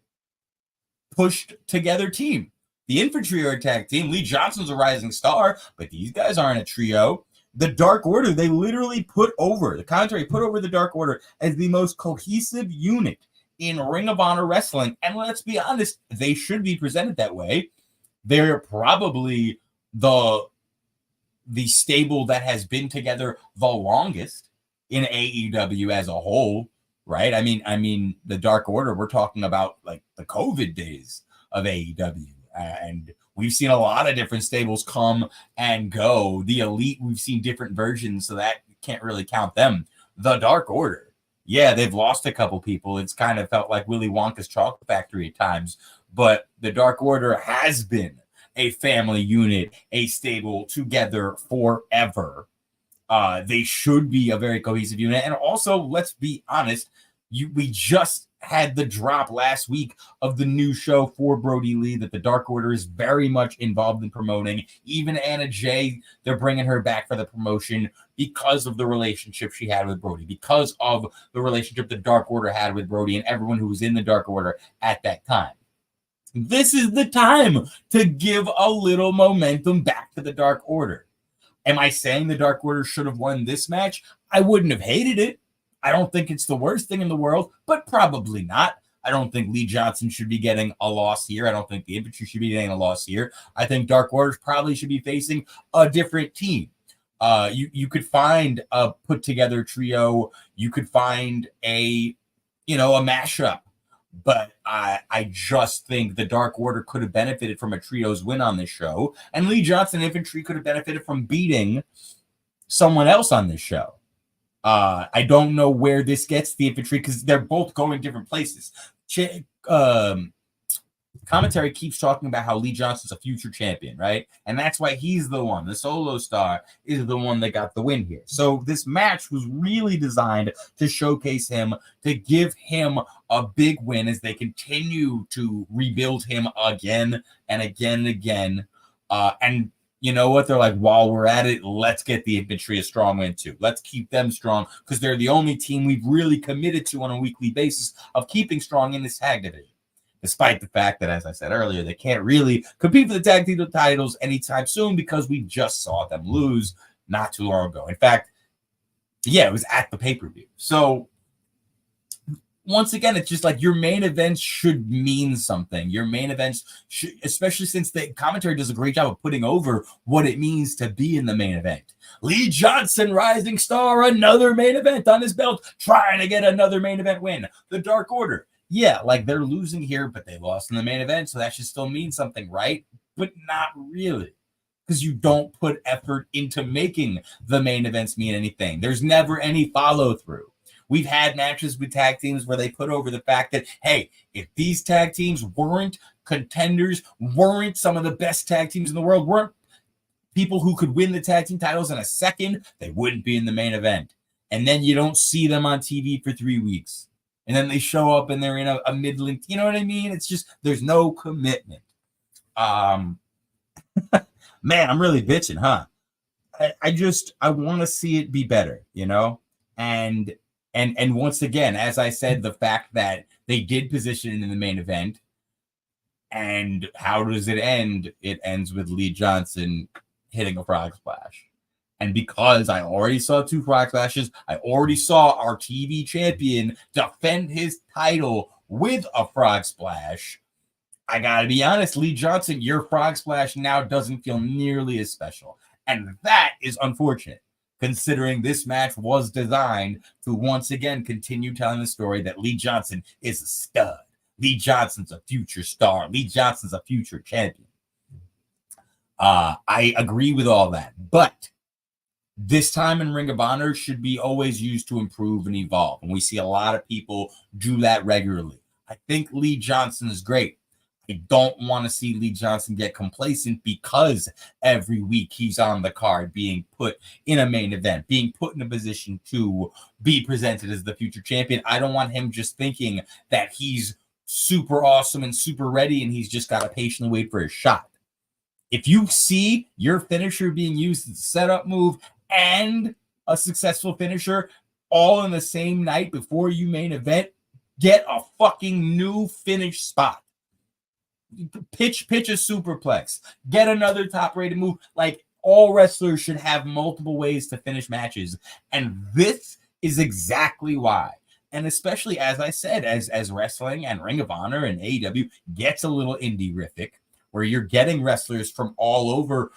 pushed together team. The Infantry are a tag team. Lee Johnson's a rising star, but these guys aren't a trio. The Dark Order, they literally the commentary put over the Dark Order as the most cohesive unit in Ring of Honor wrestling. And let's be honest, they should be presented that way. They're probably the stable that has been together the longest in AEW as a whole, right? I mean, the Dark Order, we're talking about like the COVID days of AEW. And we've seen a lot of different stables come and go. The Elite, we've seen different versions, so that can't really count them. The Dark Order, yeah, they've lost a couple people. It's kind of felt like Willy Wonka's chocolate factory at times, but the Dark Order has been a family unit, a stable together forever. They should be a very cohesive unit. And also, let's be honest, we just had the drop last week of the new show for Brody Lee that the Dark Order is very much involved in promoting. Even Anna Jay, they're bringing her back for the promotion because of the relationship she had with Brody, because of the relationship the Dark Order had with Brody and everyone who was in the Dark Order at that time. This is the time to give a little momentum back to the Dark Order. Am I saying the Dark Order should have won this match? I wouldn't have hated it. I don't think it's the worst thing in the world, but probably not. I don't think Lee Johnson should be getting a loss here. I don't think the Infantry should be getting a loss here. I think Dark Orders probably should be facing a different team. You could find a put together trio. You could find a mashup. But I just think the Dark Order could have benefited from a trio's win on this show, and Lee Johnson Infantry could have benefited from beating someone else on this show. I don't know where this gets the Infantry because they're both going different places. Commentary keeps talking about how Lee Johnson's a future champion, right? And that's why he's the one. The solo star is the one that got the win here. So this match was really designed to showcase him, to give him a big win as they continue to rebuild him again and again and again. And you know what? They're like, while we're at it, let's get the Infantry a strong win too. Let's keep them strong because they're the only team we've really committed to on a weekly basis of keeping strong in this tag division. Despite the fact that, as I said earlier, they can't really compete for the tag team titles anytime soon because we just saw them lose not too long ago. In fact, yeah, it was at the pay-per-view. So once again, it's just like your main events should mean something. Your main events, especially since the commentary does a great job of putting over what it means to be in the main event. Lee Johnson, rising star, another main event on his belt, trying to get another main event win. The Dark Order. Yeah, like they're losing here, but they lost in the main event, so that should still mean something, right? But not really, because you don't put effort into making the main events mean anything. There's never any follow-through. We've had matches with tag teams where they put over the fact that, hey, if these tag teams weren't contenders, weren't some of the best tag teams in the world, weren't people who could win the tag team titles in a second, they wouldn't be in the main event. And then you don't see them on TV for 3 weeks. And then they show up and they're in a mid-length. You know what I mean? It's just, there's no commitment. Man, I'm really bitching, huh? I want to see it be better, you know? And once again, as I said, the fact that they did position it in the main event, and how does it end? It ends with Lee Johnson hitting a frog splash. And because I already saw 2 frog splashes, I already saw our TV champion defend his title with a frog splash. I gotta be honest, Lee Johnson, your frog splash now doesn't feel nearly as special. And that is unfortunate, considering this match was designed to once again continue telling the story that Lee Johnson is a stud. Lee Johnson's a future star. Lee Johnson's a future champion. I agree with all that. But this time in Ring of Honor should be always used to improve and evolve. And we see a lot of people do that regularly. I think Lee Johnson is great. I don't want to see Lee Johnson get complacent because every week he's on the card being put in a main event, being put in a position to be presented as the future champion. I don't want him just thinking that he's super awesome and super ready and he's just got to patiently wait for his shot. If you see your finisher being used as a setup move and a successful finisher all in the same night before you main event, get a fucking new finish spot. Pitch a superplex. Get another top-rated move. Like, all wrestlers should have multiple ways to finish matches. And this is exactly why. And especially, as I said, as wrestling and Ring of Honor and AEW gets a little indie-rific, where you're getting wrestlers from all over,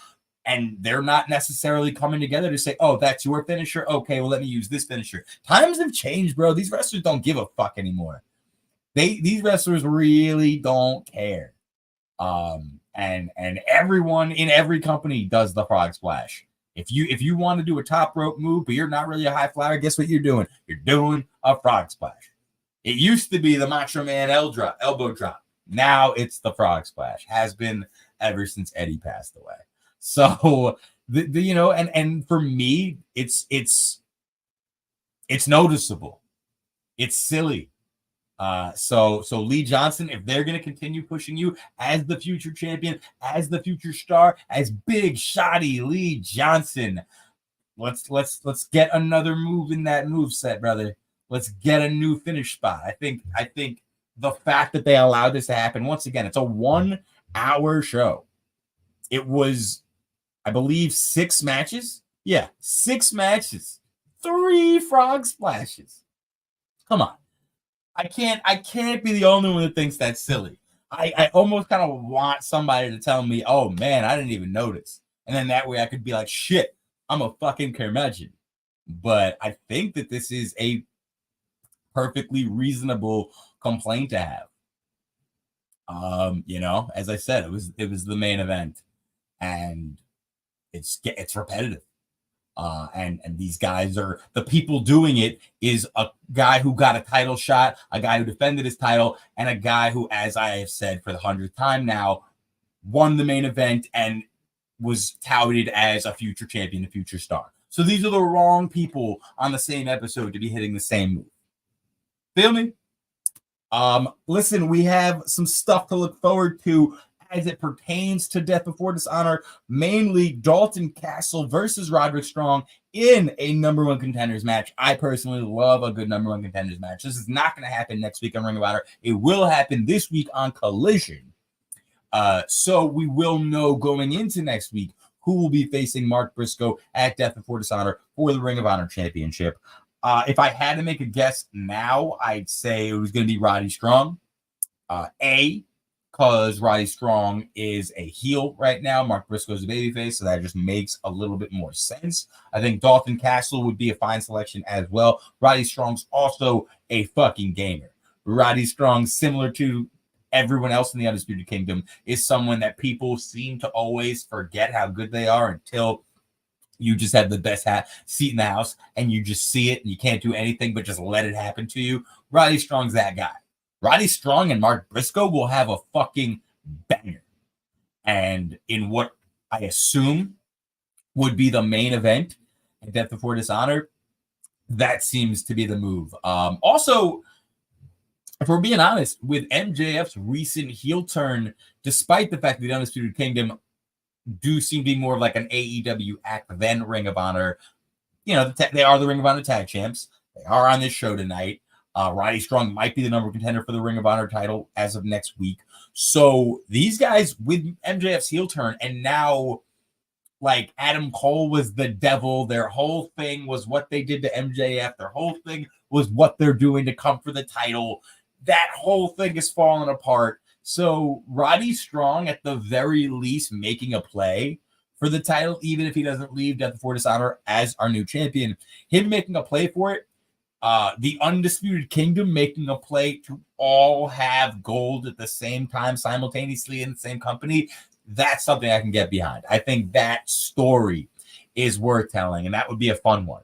and they're not necessarily coming together to say, oh, that's your finisher? Okay, well, let me use this finisher. Times have changed, bro. These wrestlers don't give a fuck anymore. These wrestlers really don't care. And everyone in every company does the frog splash. If you want to do a top rope move, but you're not really a high flyer, guess what you're doing? You're doing a frog splash. It used to be the Macho Man elbow drop. Now it's the frog splash. Has been ever since Eddie passed away. So and for me, it's noticeable. It's silly. So Lee Johnson, if they're going to continue pushing you as the future champion, as the future star, as big shoddy Lee Johnson, let's get another move in that move set, brother. Let's get a new finish spot. I think the fact that they allowed this to happen, once again, it's a 1-hour show. It was, I believe, 6 matches. Yeah, 6 matches, 3 frog splashes. Come on. I can't be the only one that thinks that's silly. I almost kind of want somebody to tell me, oh man, I didn't even notice. And then that way I could be like, shit, I'm a fucking curmudgeon. But I think that this is a perfectly reasonable complaint to have. As I said, it was the main event, and it's repetitive. And these guys are the people doing it is a guy who got a title shot, a guy who defended his title, and a guy who, as I have said for the 100th time now, won the main event and was touted as a future champion, a future star. So these are the wrong people on the same episode to be hitting the same move. Feel me? Listen, we have some stuff to look forward to as it pertains to Death Before Dishonor, mainly Dalton Castle versus Roderick Strong in a number 1 contenders match. I personally love a good number 1 contenders match. This is not going to happen next week on Ring of Honor. It will happen this week on Collision. So we will know going into next week who will be facing Mark Briscoe at Death Before Dishonor for the Ring of Honor Championship. If I had to make a guess now, I'd say it was going to be Roddy Strong. Because Roddy Strong is a heel right now. Mark Briscoe is a babyface, so that just makes a little bit more sense. I think Dalton Castle would be a fine selection as well. Roddy Strong's also a fucking gamer. Roddy Strong, similar to everyone else in the Undisputed Kingdom, is someone that people seem to always forget how good they are until you just have the best seat in the house and you just see it and you can't do anything but just let it happen to you. Roddy Strong's that guy. Roddy Strong and Mark Briscoe will have a fucking banger. And in what I assume would be the main event at Death Before Dishonor, that seems to be the move. Also, if we're being honest, with MJF's recent heel turn, despite the fact that the Undisputed Kingdom do seem to be more of like an AEW act than Ring of Honor, they are the Ring of Honor tag champs. They are on this show tonight. Roddy Strong might be the number 1 contender for the Ring of Honor title as of next week. So these guys with MJF's heel turn and now like Adam Cole was the devil. Their whole thing was what they did to MJF. Their whole thing was what they're doing to come for the title. That whole thing is falling apart. So Roddy Strong, at the very least, making a play for the title, even if he doesn't leave Death Before Dishonor as our new champion, him making a play for it, the Undisputed Kingdom making a play to all have gold at the same time, simultaneously in the same company, that's something I can get behind. I think that story is worth telling, and that would be a fun one.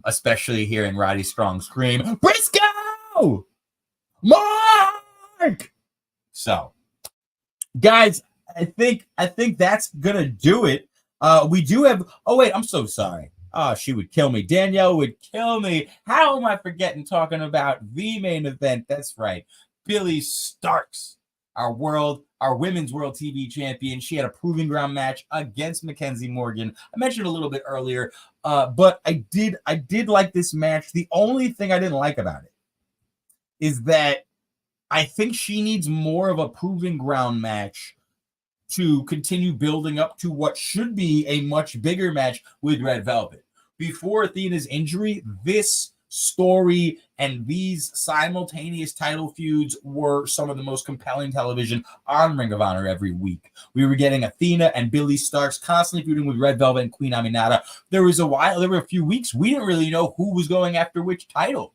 Especially hearing Roddy Strong scream, Briscoe! Mark! So, guys, I think that's gonna do it. We do have. Oh wait, I'm so sorry. Oh, she would kill me. Danielle would kill me. How am I forgetting talking about the main event? That's right, Billy Starks, our women's world TV champion. She had a proving ground match against Mackenzie Morgan. I mentioned a little bit earlier, but I did like this match. The only thing I didn't like about it is that I think she needs more of a proving ground match to continue building up to what should be a much bigger match with Red Velvet. Before Athena's injury, this story and these simultaneous title feuds were some of the most compelling television on Ring of Honor every week. We were getting Athena and Billy Starks constantly feuding with Red Velvet and Queen Aminata. There were a few weeks we didn't really know who was going after which title.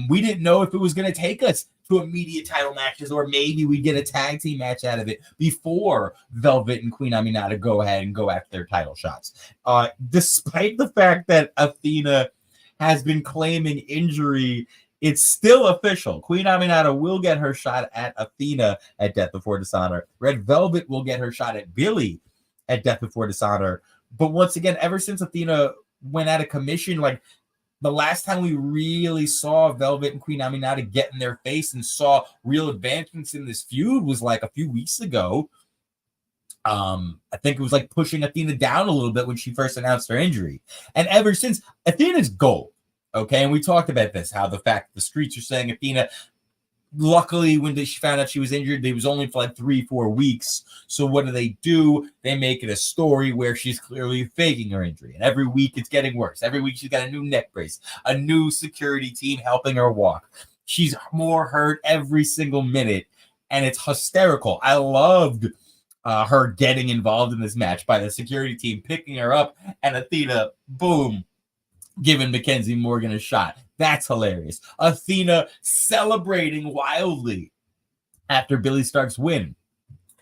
We didn't know if it was going to take us to immediate title matches, or maybe we get a tag team match out of it before Velvet and Queen Aminata go ahead and go after their title shots. Despite the fact that Athena has been claiming injury, it's still official. Queen Aminata will get her shot at Athena at Death Before Dishonor. Red Velvet will get her shot at Billy at Death Before Dishonor. But once again, ever since Athena went out of commission, like, the last time we really saw Velvet and Queen Aminata get in their face and saw real advancements in this feud was like a few weeks ago. I think it was like pushing Athena down a little bit when she first announced her injury. And ever since, Athena's gold. Okay, and we talked about this, how the fact the streets are saying Athena, luckily when she found out she was injured, it was only for like 3-4 weeks. So what do? They make it a story where she's clearly faking her injury. And every week it's getting worse. Every week she's got a new neck brace, a new security team helping her walk. She's more hurt every single minute, and it's hysterical. I loved her getting involved in this match by the security team, picking her up, and Athena, boom, giving Mackenzie Morgan a shot. That's hilarious. Athena celebrating wildly after Billy Stark's win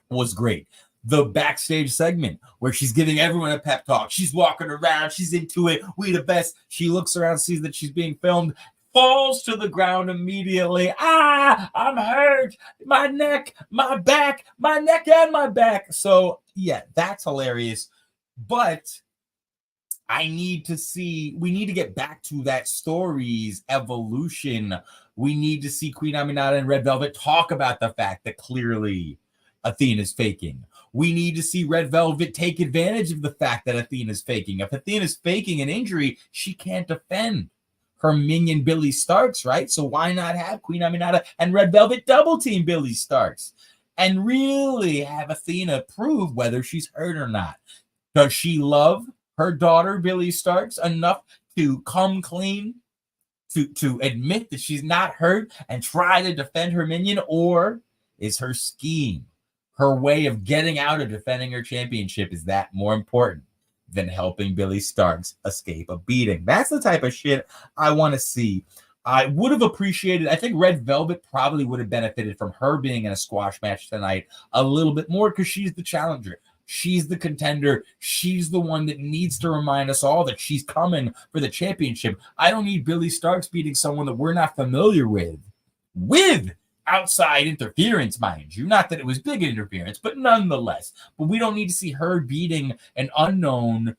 was great. The backstage segment where she's giving everyone a pep talk. She's walking around. She's into it. We the best. She looks around, sees that she's being filmed, falls to the ground immediately. I'm hurt. My neck, my back, my neck and my back. So, yeah, that's hilarious. But we need to get back to that story's evolution. We need to see Queen Aminata and Red Velvet talk about the fact that clearly Athena's faking. We need to see Red Velvet take advantage of the fact that Athena's faking. If Athena's faking an injury, she can't defend her minion Billy Starks, right? So why not have Queen Aminata and Red Velvet double team Billy Starks and really have Athena prove whether she's hurt or not? Does she love her daughter, Billy Starks, enough to come clean, to admit that she's not hurt and try to defend her minion? Or is her scheme, her way of getting out of defending her championship, is that more important than helping Billy Starks escape a beating? That's the type of shit I want to see. I would have appreciated, I think Red Velvet probably would have benefited from her being in a squash match tonight a little bit more, because she's the challenger. She's the contender. She's the one that needs to remind us all that she's coming for the championship. I don't need Billy Starks beating someone that we're not familiar with outside interference, mind you. Not that it was big interference, but nonetheless. But we don't need to see her beating an unknown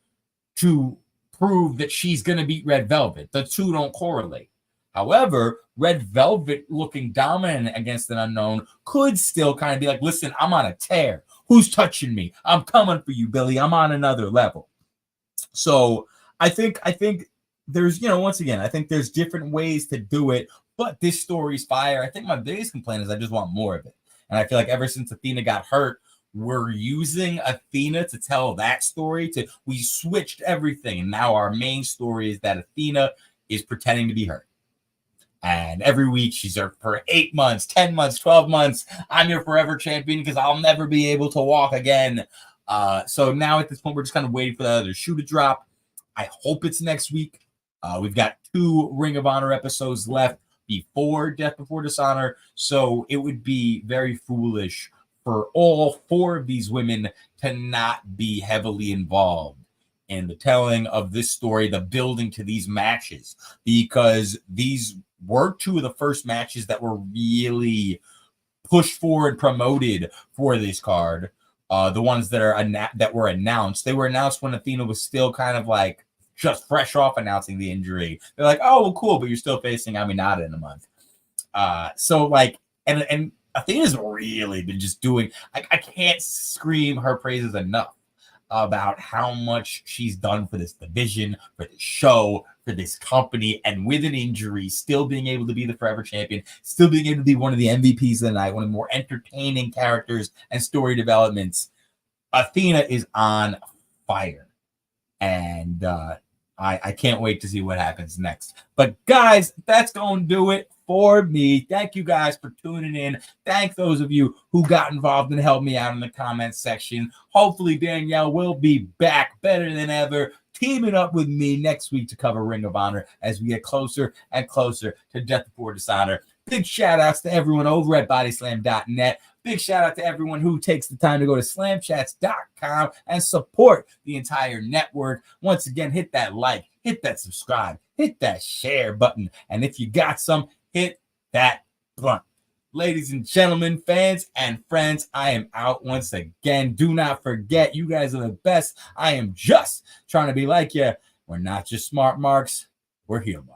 to prove that she's going to beat Red Velvet. The two don't correlate. However, Red Velvet looking dominant against an unknown could still kind of be like, listen, I'm on a tear. Who's touching me? I'm coming for you, Billy. I'm on another level. So I think there's, once again, I think there's different ways to do it, but this story's fire. I think my biggest complaint is I just want more of it. And I feel like ever since Athena got hurt, we're using Athena to tell that story. We switched everything, and now our main story is that Athena is pretending to be hurt. And every week she's there for 8 months, 10 months, 12 months. I'm your forever champion because I'll never be able to walk again. So now at this point, we're just kind of waiting for the other shoe to drop. I hope it's next week. We've got 2 Ring of Honor episodes left before Death Before Dishonor. So it would be very foolish for all 4 of these women to not be heavily involved in the telling of this story, the building to these matches, because these were 2 of the first matches that were really pushed for and promoted for this card. The ones that are that were announced, they were announced when Athena was still kind of like just fresh off announcing the injury. They're like, oh, well, cool, but you're still facing Aminata in a month. So like, and Athena's really been just doing, I can't scream her praises enough about how much she's done for this division, for this show, for this company, and with an injury, still being able to be the forever champion, still being able to be one of the MVPs of the night, one of the more entertaining characters and story developments. Athena is on fire. And I can't wait to see what happens next. But guys, that's going to do it for me. Thank you guys for tuning in. Thank those of you who got involved and helped me out in the comments section. Hopefully Danielle will be back better than ever, teaming up with me next week to cover Ring of Honor as we get closer and closer to Death Before Dishonor. Big shout outs to everyone over at bodyslam.net. Big shout out to everyone who takes the time to go to slamchats.com and support the entire network. Once again, hit that like, hit that subscribe, hit that share button. And if you got some, hit that blunt. Ladies and gentlemen, fans and friends, I am out once again. Do not forget, you guys are the best. I am just trying to be like you. We're not just smart marks, we're heel marks.